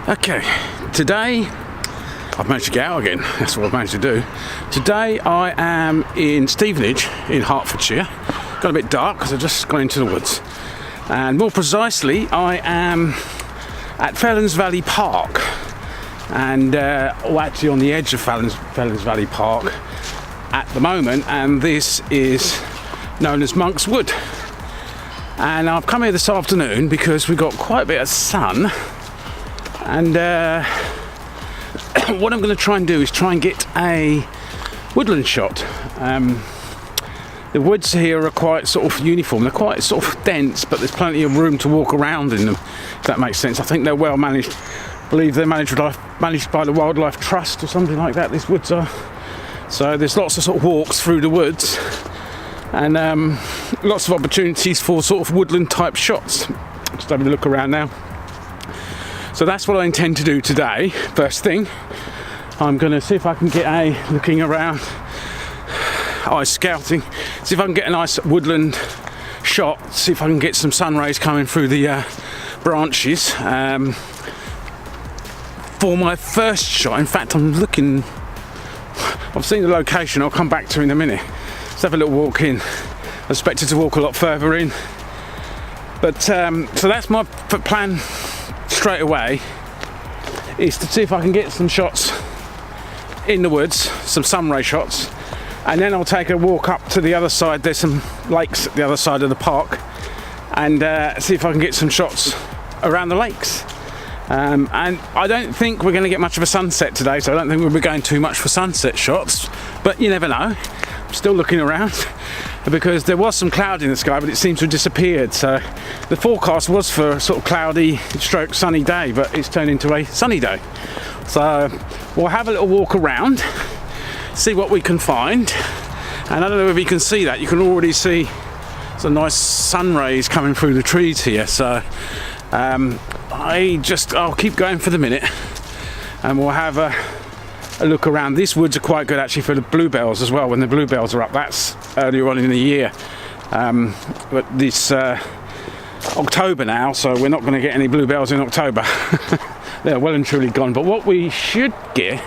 Okay, today I've managed to get out again. That's what I've managed to do. Today I am in Stevenage in Hertfordshire. Got a bit dark because I've just gone into the woods. And more precisely, I am at Felons Valley Park. And actually on the edge of Felons Valley Park at the moment. And this is known as Monk's Wood. And I've come here this afternoon because we've got quite a bit of sun. And what I'm going to try and do is try and get a woodland shot. The woods here are quite sort of uniform. They're quite sort of dense, but there's plenty of room to walk around in them, if that makes sense. I think they're well managed. I believe they're managed by the Wildlife Trust or something like that, these woods are. So there's lots of sort of walks through the woods and lots of opportunities for sort of woodland type shots. Just having a look around now. So that's what I intend to do today. First thing, I'm going to see if I can get looking around, scouting, see if I can get a nice woodland shot, see if I can get some sun rays coming through the branches. For my first shot, in fact, I've seen the location, I'll come back to it in a minute. Let's have a little walk in. I expected to walk a lot further in. But, so that's my plan straight away, is to see if I can get some shots in the woods, some sun ray shots, and then I'll take a walk up to the other side. There's some lakes at the other side of the park, and see if I can get some shots around the lakes. And I don't think we're going to get much of a sunset today, so I don't think we'll be going too much for sunset shots, but you never know. I'm still looking around because there was some cloud in the sky, but it seems to have disappeared. So the forecast was for a sort of cloudy stroke sunny day, but it's turned into a sunny day. So we'll have a little walk around, see what we can find. And I don't know if you can see that. You can already see some nice sun rays coming through the trees here. So I'll keep going for the minute, and we'll have a look around. These woods are quite good actually for the bluebells as well. When the bluebells are up, that's earlier on in the year. But this October now, so we're not going to get any bluebells in October. They're well and truly gone. But what we should get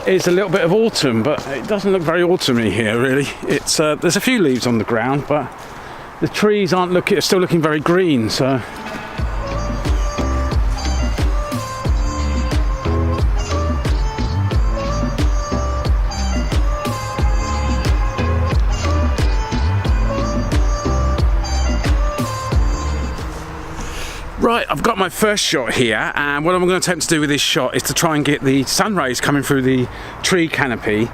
is a little bit of autumn, but it doesn't look very autumny here really. It's there's a few leaves on the ground, but the trees are still looking very green. So right, I've got my first shot here, and what I'm going to attempt to do with this shot is to try and get the sun rays coming through the tree canopy,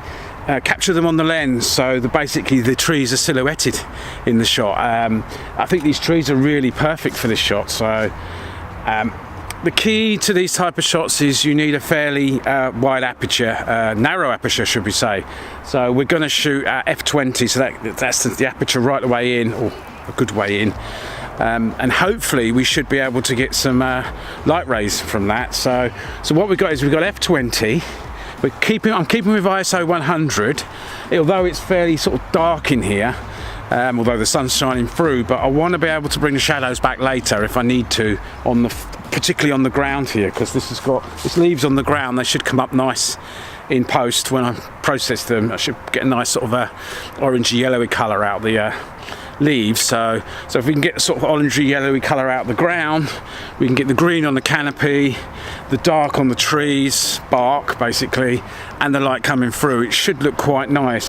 capture them on the lens, so basically the trees are silhouetted in the shot. I think these trees are really perfect for this shot. So the key to these type of shots is you need a fairly wide aperture, narrow aperture should we say. So we're going to shoot at f20, so that's the aperture right the way in, or a good way in. And hopefully we should be able to get some light rays from that. So what we've got is we've got f20. I'm keeping with ISO 100, although it's fairly sort of dark in here, although the sun's shining through. But I want to be able to bring the shadows back later if I need to, particularly on the ground here, because this leaves on the ground. They should come up nice in post when I process them. I should get a nice sort of orangey yellowy colour out the leaves. So if we can get sort of orangey yellowy colour out the ground, we can get the green on the canopy, the dark on the trees, bark basically, and the light coming through. It should look quite nice.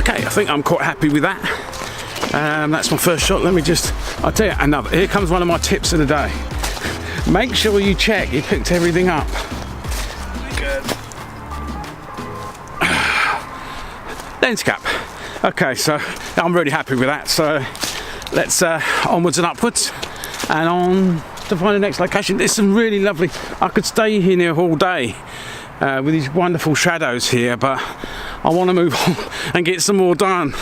Okay, I think I'm quite happy with that. That's my first shot. I'll tell you another. Here comes one of my tips of the day. Make sure you check you picked everything up. Good. Lens cap. Okay, so I'm really happy with that. So let's onwards and upwards and on to find the next location. There's some really lovely. I could stay here near all day with these wonderful shadows here, but I want to move on and get some more done.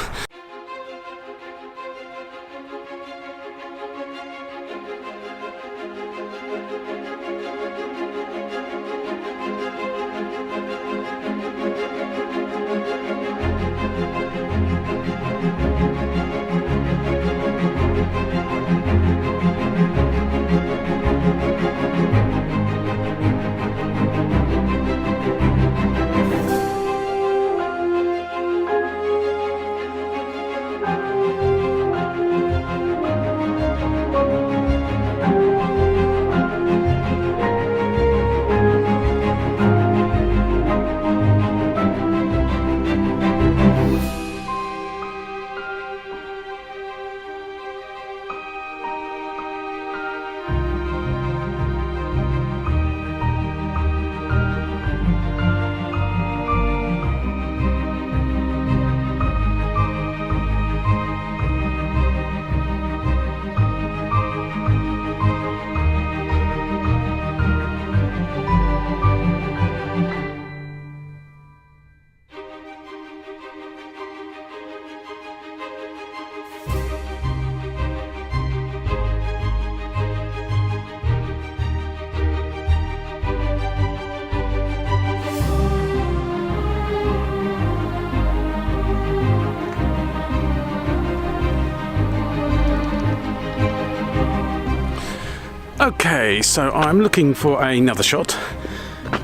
Okay, so I'm looking for another shot.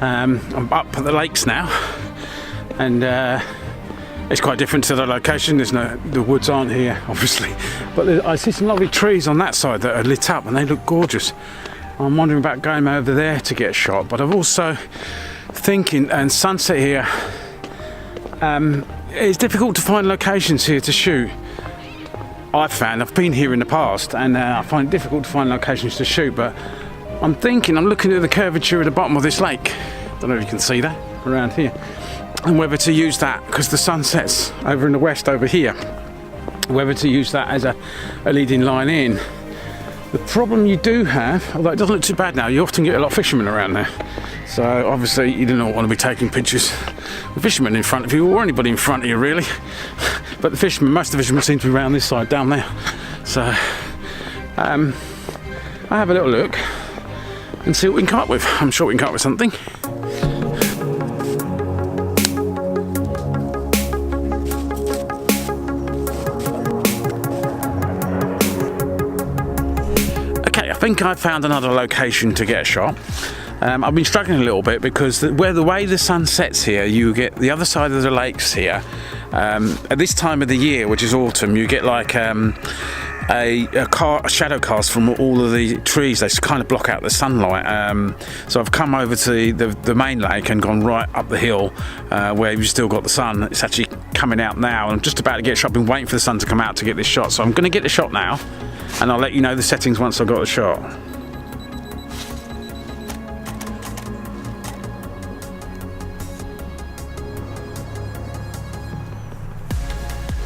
I'm up at the lakes now, and it's quite different to the location. The woods aren't here, obviously, but I see some lovely trees on that side that are lit up, and they look gorgeous. I'm wondering about going over there to get a shot, but I'm also thinking, and sunset here, it's difficult to find locations here to shoot. I've been here in the past, and I find it difficult to find locations to shoot, but I'm looking at the curvature at the bottom of this lake. Don't know if you can see that around here, and whether to use that, because the sun sets over in the west over here, whether to use that as a leading line in. The problem you do have, although it doesn't look too bad now, you often get a lot of fishermen around there, so obviously you do not want to be taking pictures with fishermen in front of you, or anybody in front of you really. But most of the fishermen seem to be around this side down there, so I have a little look and see what we can come up with. I'm sure we can come up with something. Okay, I think I've found another location to get a shot. I've been struggling a little bit because the way the sun sets here, you get the other side of the lakes here. At this time of the year, which is autumn, you get like a shadow cast from all of the trees. They kind of block out the sunlight. So I've come over to the main lake and gone right up the hill where you've still got the sun. It's actually coming out now. I'm just about to get a shot. I've been waiting for the sun to come out to get this shot. So I'm going to get the shot now, and I'll let you know the settings once I've got the shot.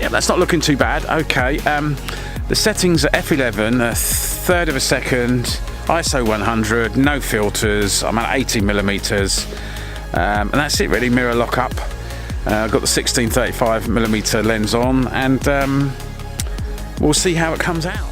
Yeah, that's not looking too bad. Okay, the settings are f11, a third of a second, ISO 100, no filters. I'm at 80mm, and that's it really. Mirror lock up. I've got the 16-35mm lens on, and we'll see how it comes out.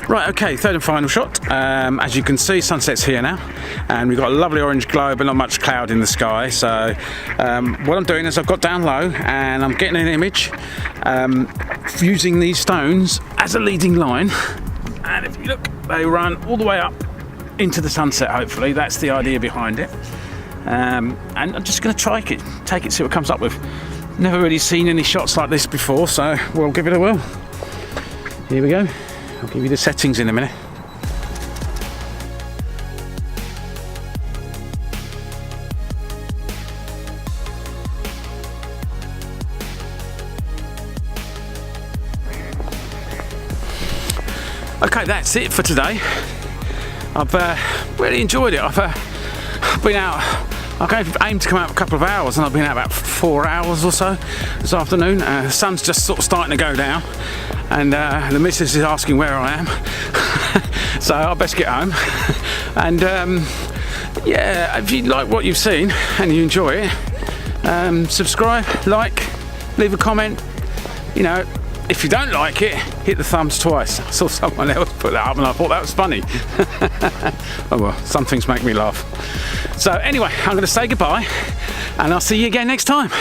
Right, okay, third and final shot. As you can see, sunset's here now, and we've got a lovely orange glow, but not much cloud in the sky. So what I'm doing is I've got down low, and I'm getting an image using these stones as a leading line. And if you look, they run all the way up into the sunset, hopefully. That's the idea behind it. And I'm just going to take it, see what it comes up with. Never really seen any shots like this before, so we'll give it a whirl. Here we go. I'll give you the settings in a minute. Okay, that's it for today. I've really enjoyed it. I've been out, I aimed to come out a couple of hours, and I've been out about 4 hours or so this afternoon. The sun's just sort of starting to go down, and the missus is asking where I am. So I best get home. And yeah, if you like what you've seen and you enjoy it, subscribe, like, leave a comment. You know, if you don't like it, hit the thumbs twice. I saw someone else put that up and I thought that was funny. Oh well, some things make me laugh. So anyway, I'm going to say goodbye, and I'll see you again next time.